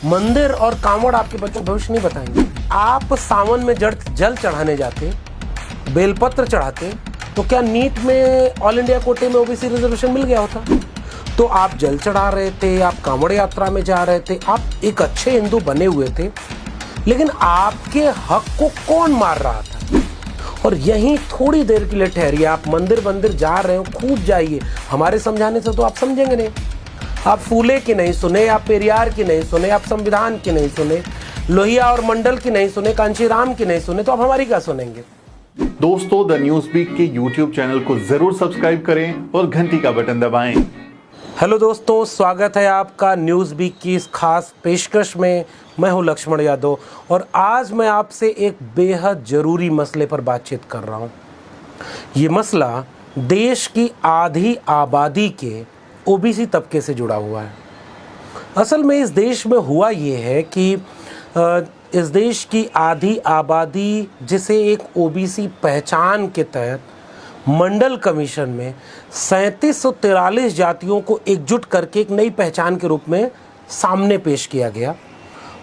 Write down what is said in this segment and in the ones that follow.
मंदिर और कांवड़ आपके बच्चों को भविष्य नहीं बताएंगे। आप सावन में जल चढ़ाने जाते, बेलपत्र चढ़ाते, तो क्या नीट में ऑल इंडिया कोटे में ओबीसी रिजर्वेशन मिल गया होता? तो आप जल चढ़ा रहे थे, आप कांवड़ यात्रा में जा रहे थे, आप एक अच्छे हिंदू बने हुए थे, लेकिन आपके हक को कौन मार रहा था? और यहीं थोड़ी देर के लिए ठहरिए। आप मंदिर जा रहे हो, खूब जाइए, हमारे समझाने से तो आप समझेंगे नहीं। आप फूले की नहीं सुने, आप पेरियार की नहीं सुने, आप संविधान की नहीं सुने, लोहिया और मंडल की नहीं सुने, कांशीराम की नहीं सुने, तो आप हमारी क्या सुनेंगे? दोस्तों, द न्यूज़ बीट के YouTube चैनल को जरूर सब्सक्राइब करें और घंटी का बटन दबाएं। हेलो दोस्तों, स्वागत है आपका न्यूज़ बीट की इस खास पेशकश में। मैं हूं लक्ष्मण यादव और आज मैं आपसे एक बेहद ज़रूरी मसले पर बातचीत कर रहा हूं। ये मसला देश की आधी आबादी के ओबीसी तबके से जुड़ा हुआ है। असल में इस देश में हुआ ये है कि इस देश की आधी आबादी, जिसे एक ओबीसी पहचान के तहत मंडल कमीशन में 3743 जातियों को एकजुट करके एक नई पहचान के रूप में सामने पेश किया गया,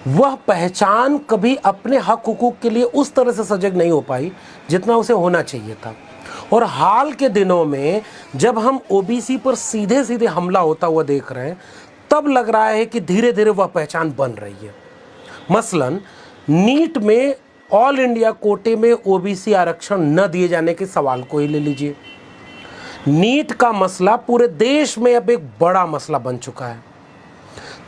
वह पहचान कभी अपने हक हुकूक के लिए उस तरह से सजग नहीं हो पाई जितना उसे होना चाहिए था। और हाल के दिनों में जब हम ओबीसी पर सीधे सीधे हमला होता हुआ देख रहे हैं, तब लग रहा है कि धीरे धीरे वह पहचान बन रही है। मसलन नीट में ऑल इंडिया कोटे में ओबीसी आरक्षण न दिए जाने के सवाल को ही ले लीजिए। नीट का मसला पूरे देश में अब एक बड़ा मसला बन चुका है।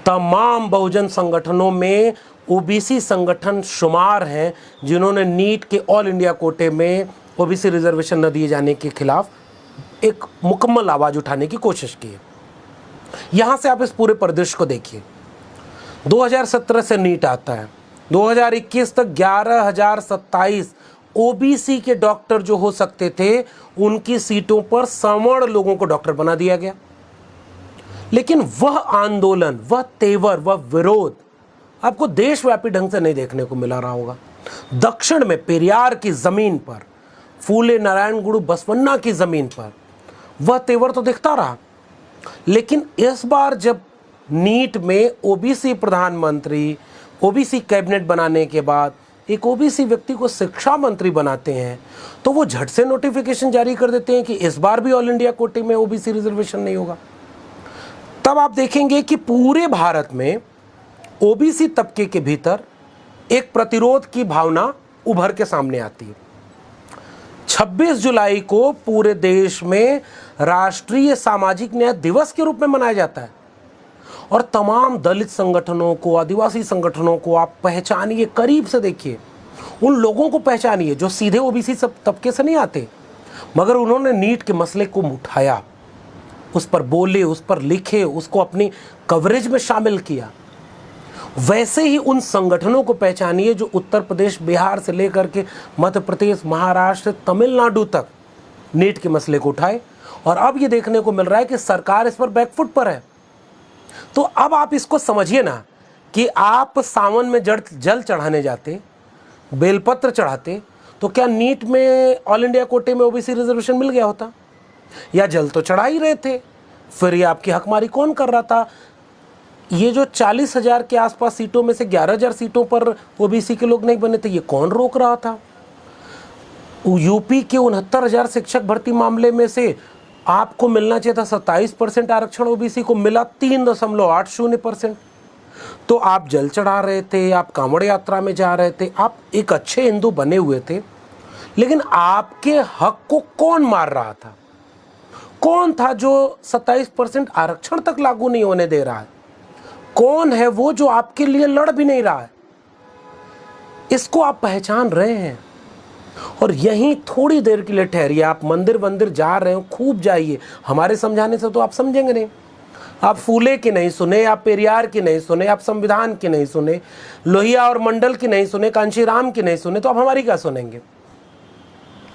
तमाम बहुजन संगठनों में ओबीसी संगठन शुमार हैं जिन्होंने नीट के ऑल इंडिया कोटे में ओबीसी रिजर्वेशन न दिए जाने के खिलाफ एक मुकम्मल आवाज़ उठाने की कोशिश की है। यहाँ से आप इस पूरे परिदृश्य को देखिए। 2017 से नीट आता है, 2021 तक 11,027 ओबीसी के डॉक्टर जो हो सकते थे, उनकी सीटों पर सवर्ण लोगों को डॉक्टर बना दिया गया। लेकिन वह आंदोलन, वह तेवर, वह विरोध आपको देशव्यापी ढंग से नहीं देखने को मिला रहा होगा। दक्षिण में पेरियार की जमीन पर, फूले नारायण गुरु बसवन्ना की जमीन पर वह तेवर तो दिखता रहा, लेकिन इस बार जब नीट में ओबीसी प्रधानमंत्री, ओबीसी कैबिनेट बनाने के बाद एक ओबीसी व्यक्ति को शिक्षा मंत्री बनाते हैं, तो वो झट से नोटिफिकेशन जारी कर देते हैं कि इस बार भी ऑल इंडिया कोटे में ओबीसी रिजर्वेशन नहीं होगा। तब आप देखेंगे कि पूरे भारत में ओबीसी तबके के भीतर एक प्रतिरोध की भावना उभर के सामने आती है। 26 जुलाई को पूरे देश में राष्ट्रीय सामाजिक न्याय दिवस के रूप में मनाया जाता है और तमाम दलित संगठनों को, आदिवासी संगठनों को आप पहचानिए, करीब से देखिए, उन लोगों को पहचानिए जो सीधे ओबीसी सब तबके से नहीं आते, मगर उन्होंने नीट के मसले को उठाया, उस पर बोले, उस पर लिखे, उसको अपनी कवरेज में शामिल किया। वैसे ही उन संगठनों को पहचानिए जो उत्तर प्रदेश, बिहार से लेकर के मध्य प्रदेश, महाराष्ट्र, तमिलनाडु तक नीट के मसले को उठाए। और अब ये देखने को मिल रहा है कि सरकार इस पर बैकफुट पर है। तो अब आप इसको समझिए ना कि आप सावन में जल चढ़ाने जाते, बेलपत्र चढ़ाते, तो क्या नीट में ऑल इंडिया कोटे में ओबीसी रिजर्वेशन मिल गया होता? या जल तो चढ़ा ही रहे थे, फिर ये आपकी हकमारी कौन कर रहा था? ये जो 40,000 के आसपास सीटों में से 11,000 सीटों पर ओबीसी के लोग नहीं बने थे, ये कौन रोक रहा था? यूपी के 69,000 शिक्षक भर्ती मामले में से आपको मिलना चाहिए था 27% आरक्षण, ओबीसी को मिला 3.80%। तो आप जल चढ़ा रहे थे, आप कांवड़ यात्रा में जा रहे थे, आप एक अच्छे हिंदू बने हुए थे, लेकिन आपके हक को कौन मार रहा था? कौन था जो 27% आरक्षण तक लागू नहीं होने दे रहा है? कौन है वो जो आपके लिए लड़ भी नहीं रहा है? इसको आप पहचान रहे हैं। और यहीं थोड़ी देर के लिए ठहरिए। आप मंदिर जा रहे हो, खूब जाइए, हमारे समझाने से तो आप समझेंगे नहीं। आप फूले की नहीं सुने, आप पेरियार की नहीं सुने, आप संविधान की नहीं सुने, लोहिया और मंडल की नहीं सुने, कांशीराम की नहीं सुने, तो आप हमारी क्या सुनेंगे?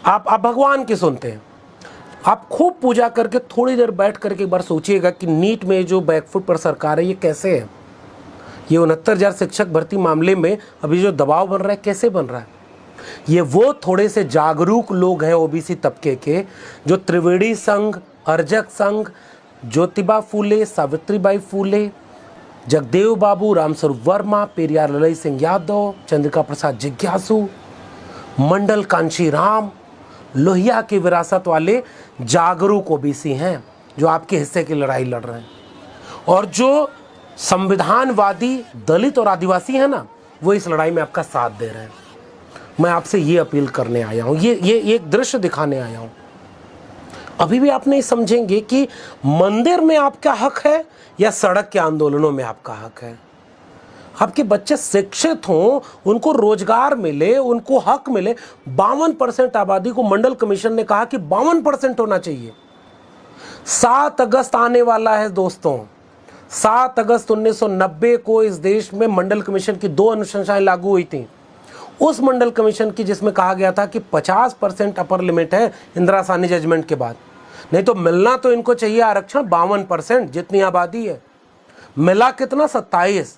आप भगवान की सुनते हैं। आप खूब पूजा करके थोड़ी देर बैठ करके एक बार सोचिएगा कि नीट में जो बैकफुट पर सरकार है, ये कैसे है? ये 69,000 शिक्षक भर्ती मामले में अभी जो दबाव बन रहा है, कैसे बन रहा है? ये वो थोड़े से जागरूक लोग हैं ओबीसी तबके के, जो त्रिवेणी संघ, अर्जक संघ, ज्योतिबा फूले, सावित्रीबाई फूले, जगदेव बाबू, रामस्वरूप वर्मा, पेरियार ललई सिंह यादव, चंद्रिका प्रसाद जिज्ञासु, मंडल कांशी राम, लोहिया की विरासत वाले जागरूक ओबीसी हैं जो आपके हिस्से की लड़ाई लड़ रहे हैं। और जो संविधानवादी दलित और आदिवासी हैं ना, वो इस लड़ाई में आपका साथ दे रहे हैं। मैं आपसे ये अपील करने आया हूँ, ये एक दृश्य दिखाने आया हूँ। अभी भी आप नहीं समझेंगे कि मंदिर में आपका हक है या सड़क के आंदोलनों में आपका हक है। आपके बच्चे शिक्षित हों, उनको रोजगार मिले, उनको हक मिले। 52% आबादी को मंडल कमीशन ने कहा कि 52% होना चाहिए। 7 अगस्त आने वाला है दोस्तों। 7 अगस्त 1990 को इस देश में मंडल कमीशन की 2 अनुशंसाएं लागू हुई थी। उस मंडल कमीशन की जिसमें कहा गया था कि 50% अपर लिमिट है इंदिरा साहनी जजमेंट के बाद, नहीं तो मिलना तो इनको चाहिए आरक्षण 52%, जितनी आबादी है। मिला कितना? 27।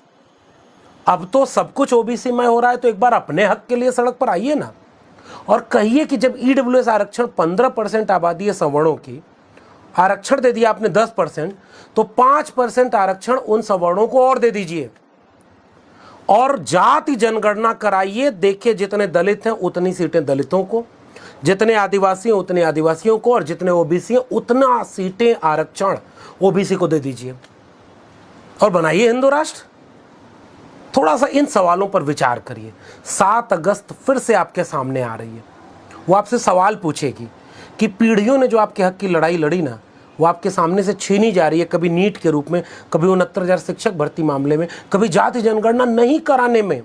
अब तो सब कुछ ओबीसी में हो रहा है, तो एक बार अपने हक के लिए सड़क पर आइए ना और कहिए कि जब ईडब्ल्यूएस आरक्षण 15% आबादी है सवर्णों की, आरक्षण दे दिया आपने 10%, तो 5% आरक्षण उन सवर्णों को और दे दीजिए और जाति जनगणना कराइए। देखिए जितने दलित हैं उतनी सीटें दलितों को, जितने आदिवासी हैं उतने आदिवासियों को, और जितने ओबीसी हैं उतना सीटें आरक्षण ओबीसी को दे दीजिए और बनाइए हिंदू राष्ट्र। थोड़ा सा इन सवालों पर विचार करिए। 7 अगस्त फिर से आपके सामने आ रही है। वो आपसे सवाल पूछेगी कि पीढ़ियों ने जो आपके हक की लड़ाई लड़ी ना, वो आपके सामने से छीनी जा रही है। कभी नीट के रूप में, कभी 69,000 शिक्षक भर्ती मामले में, कभी जाति जनगणना नहीं कराने में।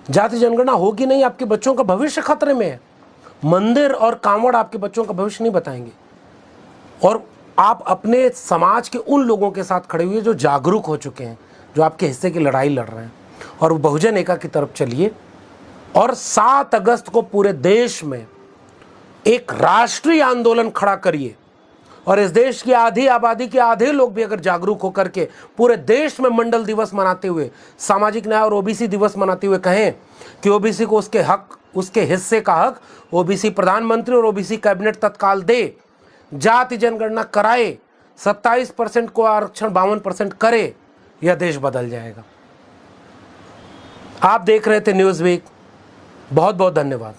जाति जनगणना होगी नहीं, आपके बच्चों का भविष्य खतरे में है। मंदिर और कांवड़ आपके बच्चों का भविष्य नहीं बताएंगे। और आप अपने समाज के उन लोगों के साथ खड़े हुए जो जागरूक हो चुके हैं, जो आपके हिस्से की लड़ाई लड़ रहे हैं, और वो बहुजन एकता की तरफ चलिए। और 7 अगस्त को पूरे देश में एक राष्ट्रीय आंदोलन खड़ा करिए। और इस देश की आधी आबादी के आधे लोग भी अगर जागरूक होकर के पूरे देश में मंडल दिवस मनाते हुए, सामाजिक न्याय और ओबीसी दिवस मनाते हुए कहें कि ओबीसी को उसके हक, उसके हिस्से का हक ओबीसी प्रधानमंत्री और ओबीसी कैबिनेट तत्काल दे, जाति जनगणना कराए, 27% को आरक्षण 52% करे, यह देश बदल जाएगा। आप देख रहे थे न्यूज़ वीक। बहुत बहुत धन्यवाद।